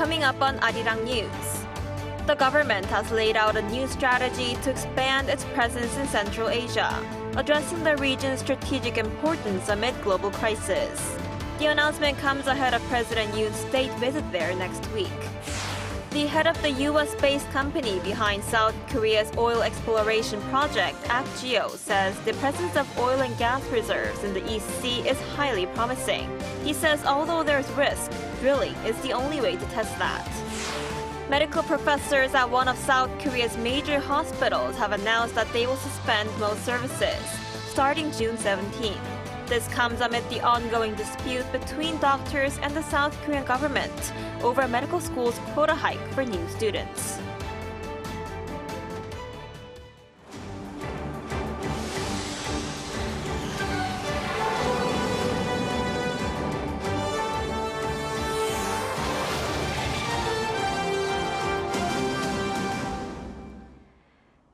Coming up on Arirang News. The government has laid out a new strategy to expand its presence in Central Asia, addressing the region's strategic importance amid global crisis. The announcement comes ahead of President Yoon's state visit there next week. The head of the US-based company behind South Korea's oil exploration project, ACT-Geo, says the presence of oil and gas reserves in the East Sea is highly promising. He says although there's risk, drilling is the only way to test that. Medical professors at one of South Korea's major hospitals have announced that they will suspend most services, starting June 17. This comes amid the ongoing dispute between doctors and the South Korean government over medical school's quota hike for new students.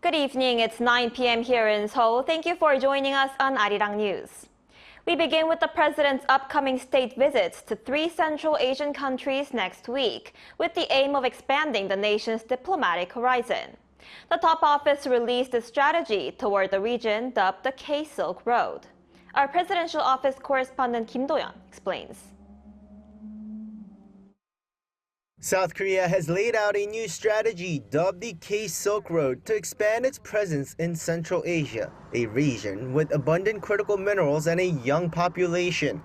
Good evening, it's 9 p.m. here in Seoul. Thank you for joining us on Arirang News. We begin with the president's upcoming state visits to 3 Central Asian countries next week, with the aim of expanding the nation's diplomatic horizon. The top office released a strategy toward the region dubbed the K-Silk Road. Our presidential office correspondent Kim Do-yeon explains. South Korea has laid out a new strategy dubbed the K-Silk Road to expand its presence in Central Asia, a region with abundant critical minerals and a young population.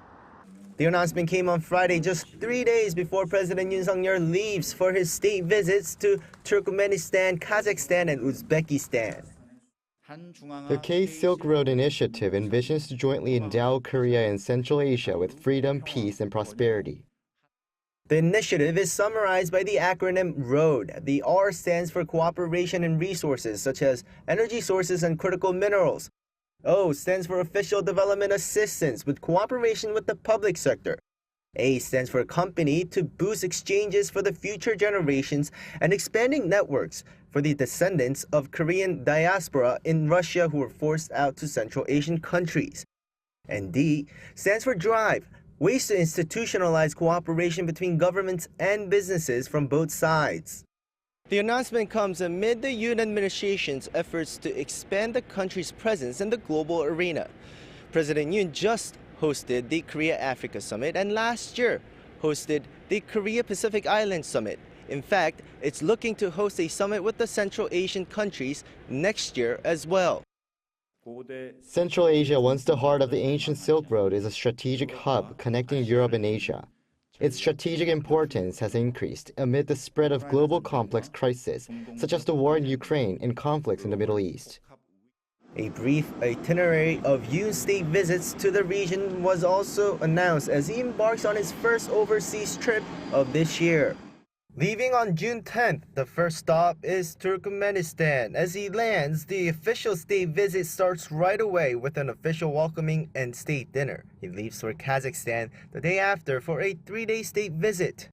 The announcement came on Friday, just 3 days before President Yoon Sung-yeol leaves for his state visits to Turkmenistan, Kazakhstan, and Uzbekistan. The K-Silk Road initiative envisions to jointly endow Korea and Central Asia with freedom, peace, and prosperity. The initiative is summarized by the acronym ROAD. The R stands for cooperation and resources, such as energy sources and critical minerals. O stands for official development assistance with cooperation with the public sector. A stands for company to boost exchanges for the future generations and expanding networks for the descendants of Korean diaspora in Russia who were forced out to Central Asian countries. And D stands for drive. Ways to institutionalize cooperation between governments and businesses from both sides. The announcement comes amid the Yoon administration's efforts to expand the country's presence in the global arena. President Yoon just hosted the Korea-Africa Summit and last year hosted the Korea-Pacific Islands Summit. In fact, it's looking to host a summit with the Central Asian countries next year as well. Central Asia, once the heart of the ancient Silk Road, is a strategic hub connecting Europe and Asia. Its strategic importance has increased amid the spread of global complex crises, such as the war in Ukraine and conflicts in the Middle East. A brief itinerary of Yoon's state visits to the region was also announced as he embarks on his first overseas trip of this year. Leaving on June 10th, the first stop is Turkmenistan. As he lands, the official state visit starts right away with an official welcoming and state dinner. He leaves for Kazakhstan the day after for a 3-day state visit.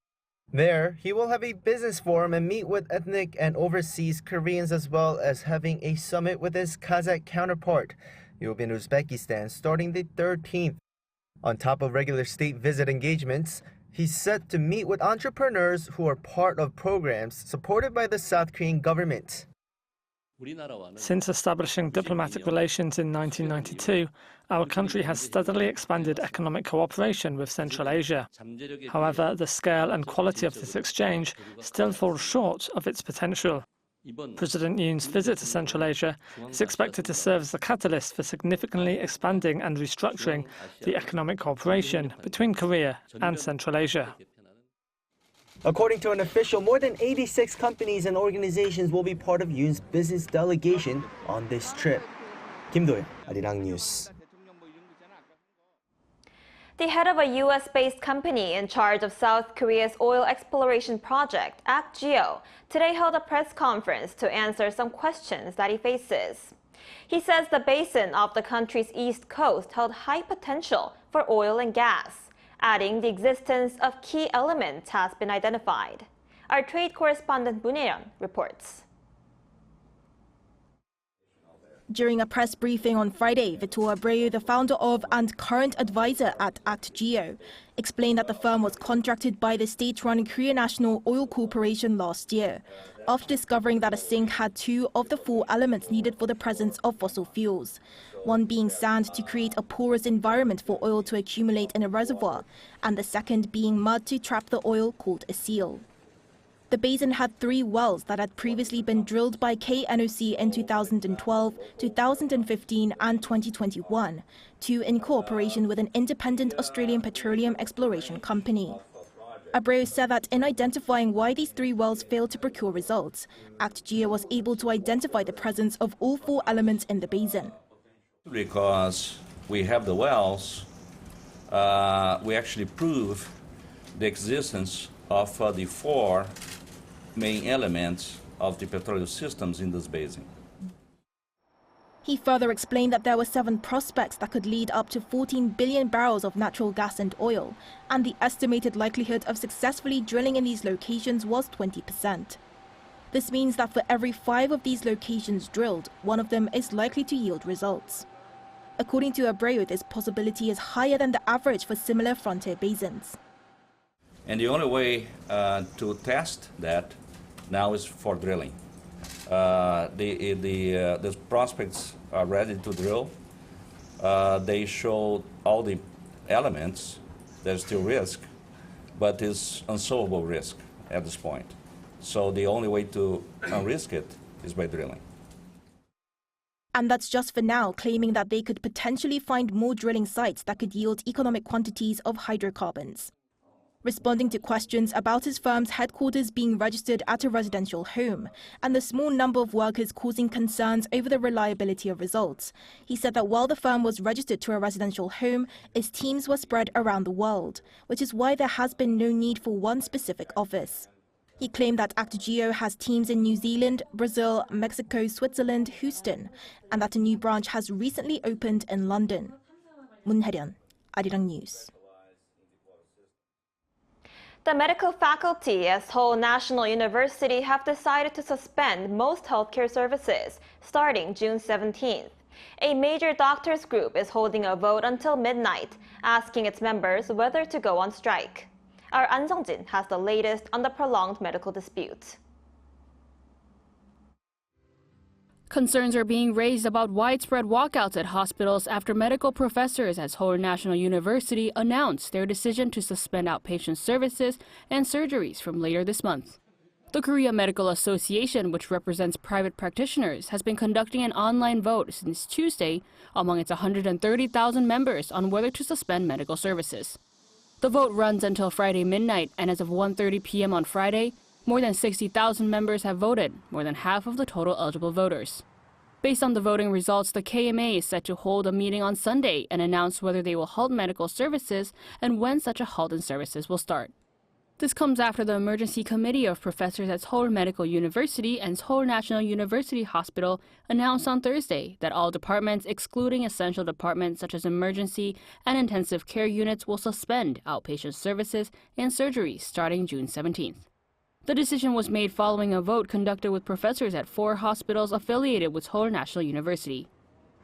There, he will have a business forum and meet with ethnic and overseas Koreans as well as having a summit with his Kazakh counterpart. He will be in Uzbekistan starting the 13th. On top of regular state visit engagements, he's set to meet with entrepreneurs who are part of programs supported by the South Korean government. Since establishing diplomatic relations in 1992, our country has steadily expanded economic cooperation with Central Asia. However, the scale and quality of this exchange still falls short of its potential. President Yoon's visit to Central Asia is expected to serve as a catalyst for significantly expanding and restructuring the economic cooperation between Korea and Central Asia. According to an official, more than 86 companies and organizations will be part of Yoon's business delegation on this trip. Kim Do-yeon, Arirang News. The head of a US-based company in charge of South Korea's oil exploration project, ACT-Geo, today held a press conference to answer some questions that he faces. He says the basin of the country's east coast held high potential for oil and gas, adding the existence of key elements has been identified. Our trade correspondent Moon Yeon reports. During a press briefing on Friday, Vitor Abreu, the founder of and current advisor at ACT-Geo, explained that the firm was contracted by the state-run Korea National Oil Corporation last year, after discovering that a sink had 2 of the 4 elements needed for the presence of fossil fuels, one being sand to create a porous environment for oil to accumulate in a reservoir, and the second being mud to trap the oil called a seal. The basin had 3 wells that had previously been drilled by KNOC in 2012, 2015 and 2021, 2 in cooperation with an independent Australian petroleum exploration company. Abreu said that in identifying why these 3 wells failed to procure results, ACT-Geo was able to identify the presence of all 4 elements in the basin. Because we have the wells, we actually prove the existence of the 4 main elements of the petroleum systems in this basin. He further explained that there were 7 prospects that could lead up to 14 billion barrels of natural gas and oil, and the estimated likelihood of successfully drilling in these locations was 20%. This means that for every 5 of these locations drilled, 1 of them is likely to yield results. According to Abreu, this possibility is higher than the average for similar frontier basins. And the only way to test that now is for drilling. The prospects are ready to drill. They show all the elements. There's still risk, but it's unsolvable risk at this point. So the only way to unrisk it is by drilling. And that's just for now, claiming that they could potentially find more drilling sites that could yield economic quantities of hydrocarbons. Responding to questions about his firm's headquarters being registered at a residential home and the small number of workers causing concerns over the reliability of results, he said that while the firm was registered to a residential home, its teams were spread around the world, which is why there has been no need for one specific office. He claimed that ACT-Geo has teams in New Zealand, Brazil, Mexico, Switzerland, Houston, and that a new branch has recently opened in London. Moon Hae-ryun, Arirang News. The medical faculty at Seoul National University have decided to suspend most healthcare services starting June 17th. A major doctors group is holding a vote until midnight, asking its members whether to go on strike. Our An Sung-jin has the latest on the prolonged medical dispute. Concerns are being raised about widespread walkouts at hospitals after medical professors at Seoul National University announced their decision to suspend outpatient services and surgeries from later this month. The Korea Medical Association, which represents private practitioners, has been conducting an online vote since Tuesday among its 130,000 members on whether to suspend medical services. The vote runs until Friday midnight, and as of 1:30 p.m. on Friday, more than 60,000 members have voted, more than half of the total eligible voters. Based on the voting results, the KMA is set to hold a meeting on Sunday and announce whether they will halt medical services and when such a halt in services will start. This comes after the Emergency Committee of Professors at Seoul Medical University and Seoul National University Hospital announced on Thursday that all departments, excluding essential departments such as emergency and intensive care units, will suspend outpatient services and surgeries starting June 17th. The decision was made following a vote conducted with professors at 4 hospitals affiliated with Seoul National University.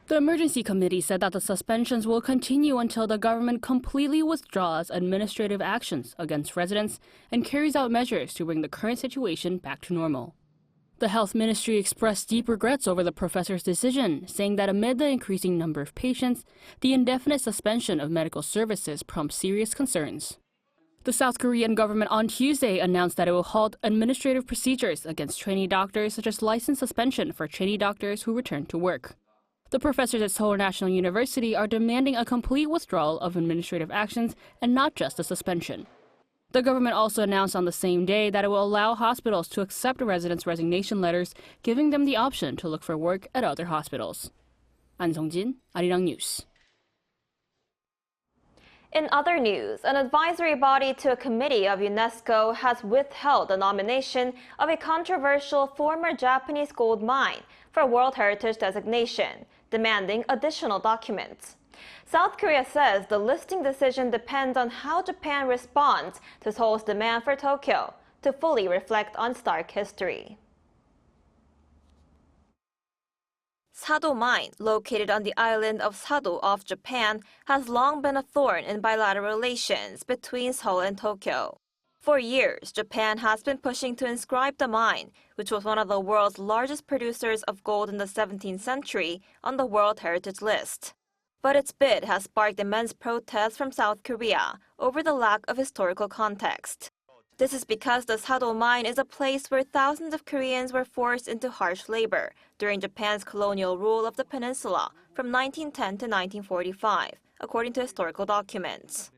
The Emergency Committee said that the suspensions will continue until the government completely withdraws administrative actions against residents and carries out measures to bring the current situation back to normal. The Health Ministry expressed deep regrets over the professors' decision, saying that amid the increasing number of patients, the indefinite suspension of medical services prompts serious concerns. The South Korean government on Tuesday announced that it will halt administrative procedures against trainee doctors, such as license suspension for trainee doctors who return to work. The professors at Seoul National University are demanding a complete withdrawal of administrative actions and not just a suspension. The government also announced on the same day that it will allow hospitals to accept residents' resignation letters, giving them the option to look for work at other hospitals. An Sung-jin, Arirang News. In other news, an advisory body to a committee of UNESCO has withheld the nomination of a controversial former Japanese gold mine for World Heritage designation, demanding additional documents. South Korea says the listing decision depends on how Japan responds to Seoul's demand for Tokyo to fully reflect on Stark history. Sado mine, located on the island of Sado off Japan, has long been a thorn in bilateral relations between Seoul and Tokyo. For years, Japan has been pushing to inscribe the mine, which was one of the world's largest producers of gold in the 17th century, on the World Heritage List. But its bid has sparked immense protests from South Korea over the lack of historical context. This is because the Sado mine is a place where thousands of Koreans were forced into harsh labor during Japan's colonial rule of the peninsula from 1910 to 1945, according to historical documents.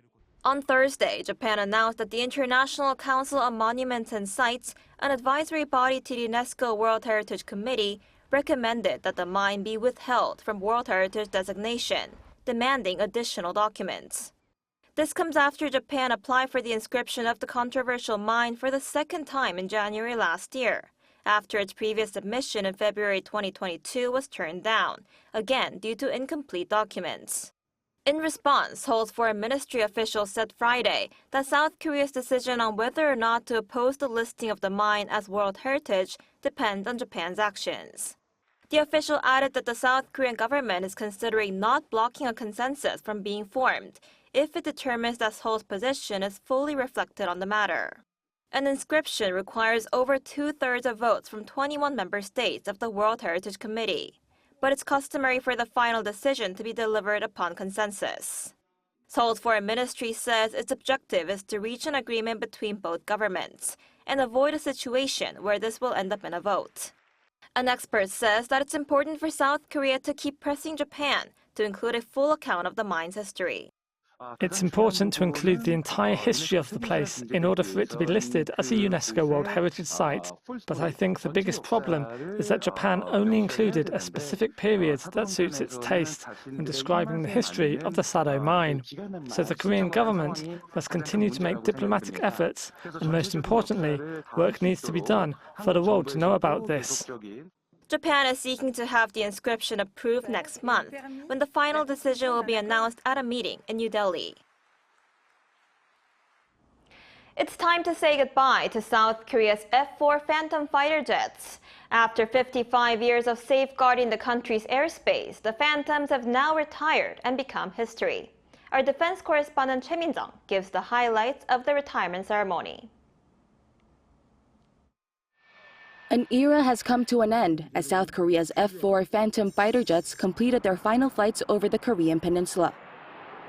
On Thursday, Japan announced that the International Council on Monuments and Sites, an advisory body to the UNESCO World Heritage Committee, recommended that the mine be withheld from World Heritage designation, demanding additional documents. This comes after Japan applied for the inscription of the controversial mine for the second time in January last year, after its previous submission in February 2022 was turned down, again due to incomplete documents. In response, Seoul's foreign ministry officials said Friday that South Korea's decision on whether or not to oppose the listing of the mine as World Heritage depends on Japan's actions. The official added that the South Korean government is considering not blocking a consensus from being formed if it determines that Seoul's position is fully reflected on the matter. An inscription requires over 2/3 of votes from 21 member states of the World Heritage Committee, but it's customary for the final decision to be delivered upon consensus. Seoul's foreign ministry says its objective is to reach an agreement between both governments and avoid a situation where this will end up in a vote. An expert says that it's important for South Korea to keep pressing Japan to include a full account of the mine's history. It's important to include the entire history of the place in order for it to be listed as a UNESCO World Heritage Site, but I think the biggest problem is that Japan only included a specific period that suits its taste in describing the history of the Sado mine. So the Korean government must continue to make diplomatic efforts, and most importantly, work needs to be done for the world to know about this. Japan is seeking to have the inscription approved next month, when the final decision will be announced at a meeting in New Delhi. It's time to say goodbye to South Korea's F-4 Phantom fighter jets. After 55 years of safeguarding the country's airspace, the Phantoms have now retired and become history. Our defense correspondent Choi Min-jung gives the highlights of the retirement ceremony. An era has come to an end as South Korea's F-4 Phantom fighter jets completed their final flights over the Korean peninsula.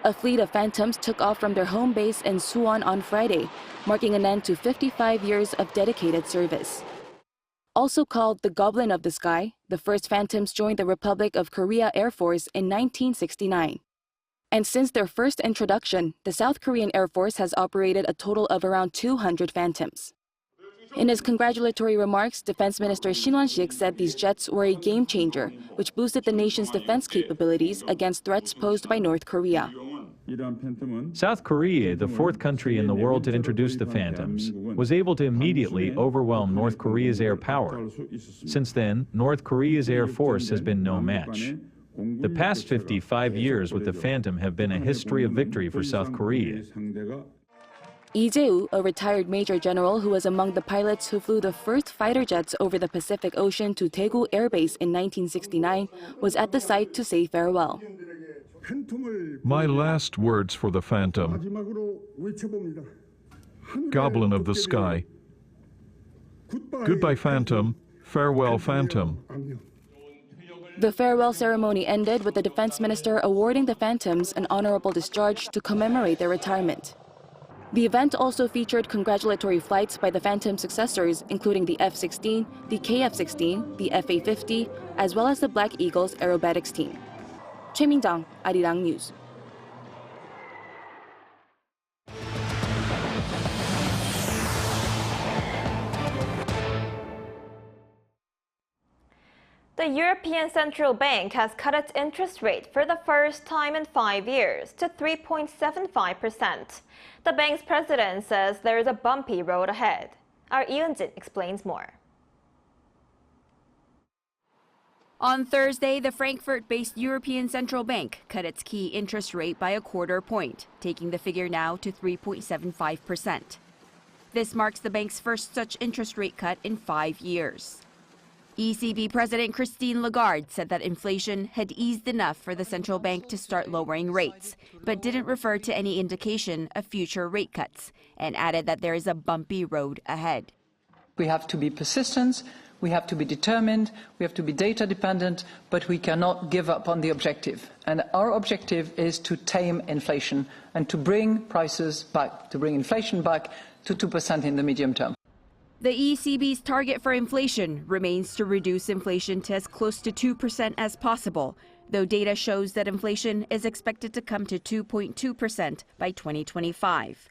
A fleet of Phantoms took off from their home base in Suwon on Friday, marking an end to 55 years of dedicated service. Also called the Goblin of the Sky, the first Phantoms joined the Republic of Korea Air Force in 1969. And since their first introduction, the South Korean Air Force has operated a total of around 200 Phantoms. In his congratulatory remarks, Defense Minister Shin Won-sik said these jets were a game changer, which boosted the nation's defense capabilities against threats posed by North Korea. South Korea, the fourth country in the world to introduce the Phantoms, was able to immediately overwhelm North Korea's air power. Since then, North Korea's Air Force has been no match. The past 55 years with the Phantom have been a history of victory for South Korea. Lee Jae-woo, a retired major general who was among the pilots who flew the first fighter jets over the Pacific Ocean to Daegu Air Base in 1969, was at the site to say farewell. My last words for the Phantom: Goblin of the Sky. Goodbye, Phantom. Farewell, Phantom. The farewell ceremony ended with the defense minister awarding the Phantoms an honorable discharge to commemorate their retirement. The event also featured congratulatory flights by the Phantom successors, including the F-16, the KF-16, the FA-50, as well as the Black Eagles aerobatics team. Choi Min-jung, Arirang News. The European Central Bank has cut its interest rate for the first time in 5 years to 3.75%. The bank's president says there is a bumpy road ahead. Our Yoon explains more. On Thursday, the Frankfurt-based European Central Bank cut its key interest rate by a quarter point, taking the figure now to 3.75%. This marks the bank's first such interest rate cut in 5 years. ECB President Christine Lagarde said that inflation had eased enough for the central bank to start lowering rates, but didn't refer to any indication of future rate cuts, and added that there is a bumpy road ahead. We have to be persistent, we have to be determined, we have to be data dependent, but we cannot give up on the objective. And our objective is to tame inflation and to bring prices back, to bring inflation back to 2% in the medium term. The ECB's target for inflation remains to reduce inflation to as close to 2% as possible, though data shows that inflation is expected to come to 2.2% by 2025.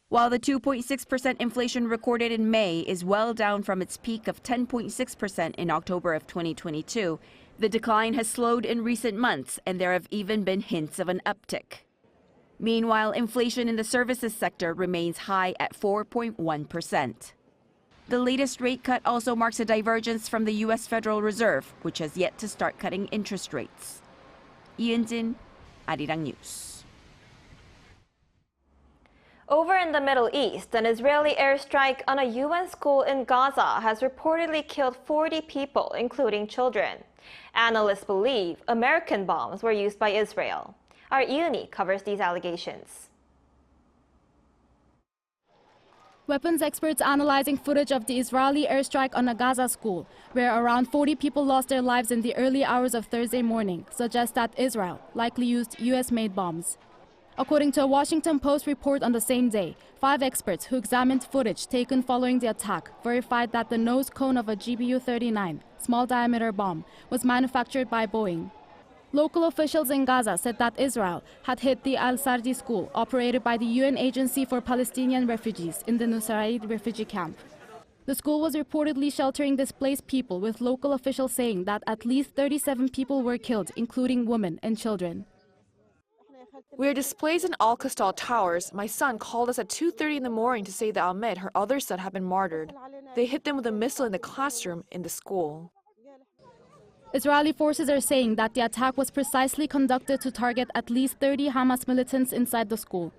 While the 2.6% inflation recorded in May is well down from its peak of 10.6% in October of 2022, the decline has slowed in recent months, and there have even been hints of an uptick. Meanwhile, inflation in the services sector remains high at 4.1%. The latest rate cut also marks a divergence from the U.S. Federal Reserve, which has yet to start cutting interest rates. Yoon, Arirang News. Over in the Middle East, an Israeli airstrike on a UN school in Gaza has reportedly killed 40 people, including children. Analysts believe American bombs were used by Israel. Our Yoon covers these allegations. Weapons experts analyzing footage of the Israeli airstrike on a Gaza school, where around 40 people lost their lives in the early hours of Thursday morning, suggest that Israel likely used U.S.-made bombs. According to a Washington Post report on the same day, 5 experts who examined footage taken following the attack verified that the nose cone of a GBU-39, small-diameter bomb, was manufactured by Boeing. Local officials in Gaza said that Israel had hit the Al-Sardi school, operated by the UN Agency for Palestinian Refugees in the Nusayr refugee camp. The school was reportedly sheltering displaced people, with local officials saying that at least 37 people were killed, including women and children. We are displaced in Al-Qastal Towers. My son called us at 2:30 in the morning to say that Ahmed, her other son, had been martyred. They hit them with a missile in the classroom in the school. Israeli forces are saying that the attack was precisely conducted to target at least 30 Hamas militants inside the school.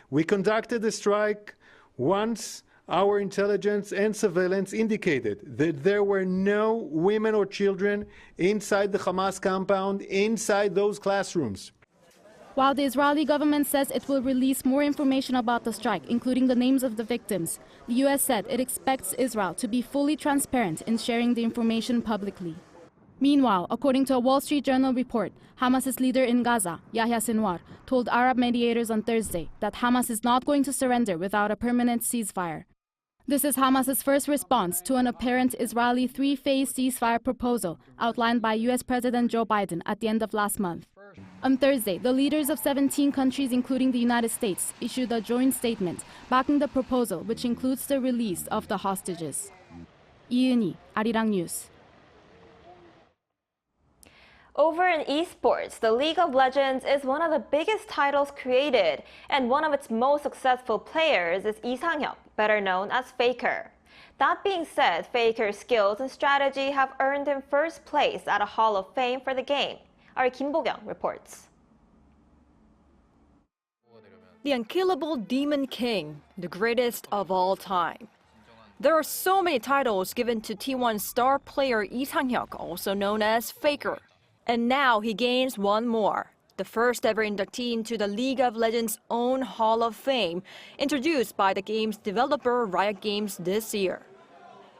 We conducted the strike once our intelligence and surveillance indicated that there were no women or children inside the Hamas compound, inside those classrooms. While the Israeli government says it will release more information about the strike, including the names of the victims, the U.S. said it expects Israel to be fully transparent in sharing the information publicly. Meanwhile, according to a Wall Street Journal report, Hamas's leader in Gaza, Yahya Sinwar, told Arab mediators on Thursday that Hamas is not going to surrender without a permanent ceasefire. This is Hamas's first response to an apparent Israeli 3-phase ceasefire proposal outlined by U.S. President Joe Biden at the end of last month. On Thursday, the leaders of 17 countries, including the United States, issued a joint statement backing the proposal, which includes the release of the hostages. Yoon, Arirang News. Over in esports, the League of Legends is one of the biggest titles created, and one of its most successful players is Lee Sang-hyeok, better known as Faker. That being said, Faker's skills and strategy have earned him first place at a Hall of Fame for the game. Our Kim Bo-kyung reports. The unkillable Demon King, the greatest of all time. There are so many titles given to T1 star player Lee Sang-hyeok, also known as Faker. And now he gains one more, the first ever inductee into the League of Legends' own Hall of Fame, introduced by the game's developer Riot Games this year.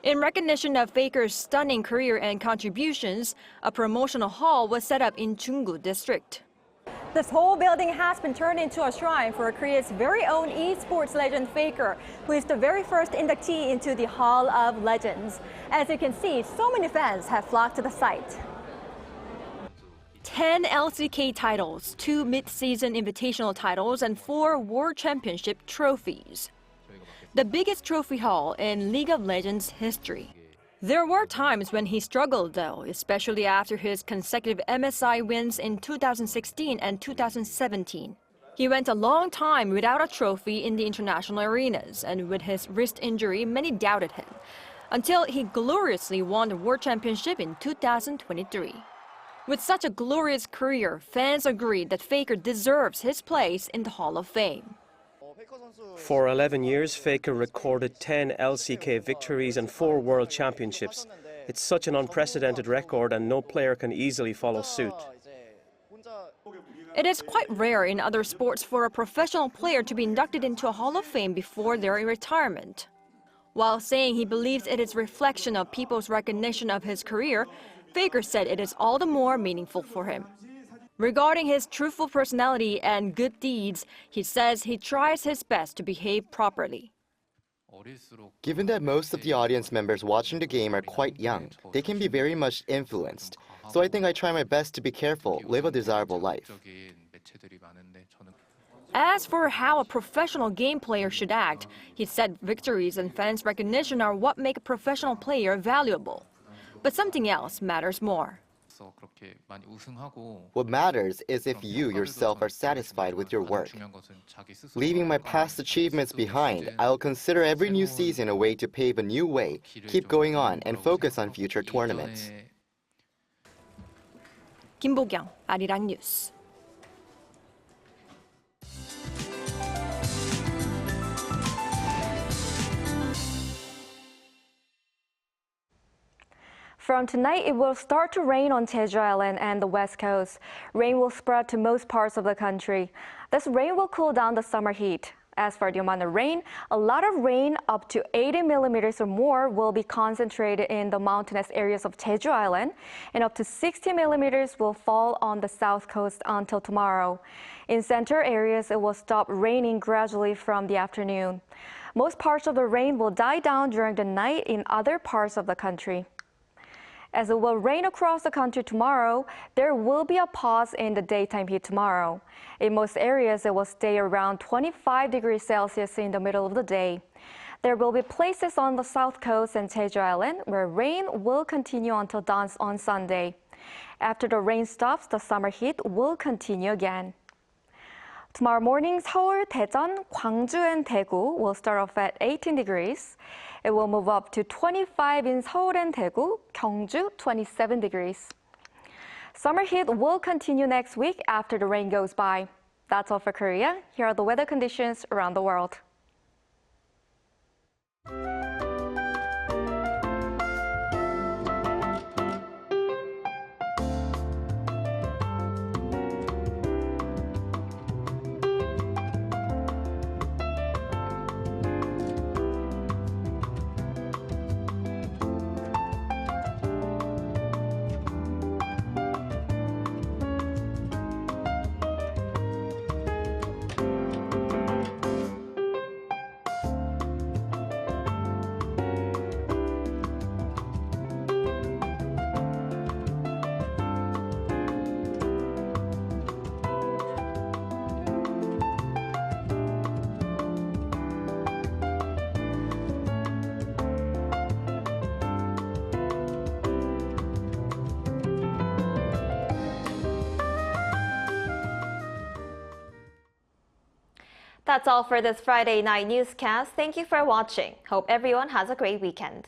In recognition of Faker's stunning career and contributions, a promotional hall was set up in Junggu District. This whole building has been turned into a shrine for Korea's very own esports legend Faker, who is the very first inductee into the Hall of Legends. As you can see, so many fans have flocked to the site. 10 LCK titles, 2 mid-season invitational titles, and 4 World Championship trophies. The biggest trophy haul in League of Legends history. There were times when he struggled though, especially after his consecutive MSI wins in 2016 and 2017. He went a long time without a trophy in the international arenas, and with his wrist injury, many doubted him, until he gloriously won the World Championship in 2023. With such a glorious career, fans agreed that Faker deserves his place in the Hall of Fame. For 11 years, Faker recorded 10 LCK victories and 4 World Championships. It's such an unprecedented record and no player can easily follow suit. It is quite rare in other sports for a professional player to be inducted into a Hall of Fame before their retirement. While saying he believes it is a reflection of people's recognition of his career, Faker said it is all the more meaningful for him. Regarding his truthful personality and good deeds, he says he tries his best to behave properly. Given that most of the audience members watching the game are quite young, they can be very much influenced. So I think I try my best to be careful, live a desirable life. As for how a professional game player should act, he said victories and fans' recognition are what make a professional player valuable. But something else matters more. What matters is if you yourself are satisfied with your work. Leaving my past achievements behind, I'll consider every new season a way to pave a new way, keep going on, and focus on future tournaments. 김보경, 아리랑 뉴스. From tonight, it will start to rain on Jeju Island and the West Coast. Rain will spread to most parts of the country. This rain will cool down the summer heat. As for the amount of rain, a lot of rain, up to 80 millimeters or more, will be concentrated in the mountainous areas of Jeju Island, and up to 60 millimeters will fall on the south coast until tomorrow. In center areas, it will stop raining gradually from the afternoon. Most parts of the rain will die down during the night in other parts of the country. As it will rain across the country tomorrow, there will be a pause in the daytime heat tomorrow. In most areas, it will stay around 25 degrees Celsius in the middle of the day. There will be places on the south coast and Jeju Island where rain will continue until dawn on Sunday. After the rain stops, the summer heat will continue again. Tomorrow morning, Seoul, Daejeon, Gwangju, and Daegu will start off at 18 degrees. It will move up to 25 in Seoul and Daegu, Gyeongju 27 degrees. Summer heat will continue next week after the rain goes by. That's all for Korea. Here are the weather conditions around the world. That's all for this Friday night newscast. Thank you for watching. Hope everyone has a great weekend.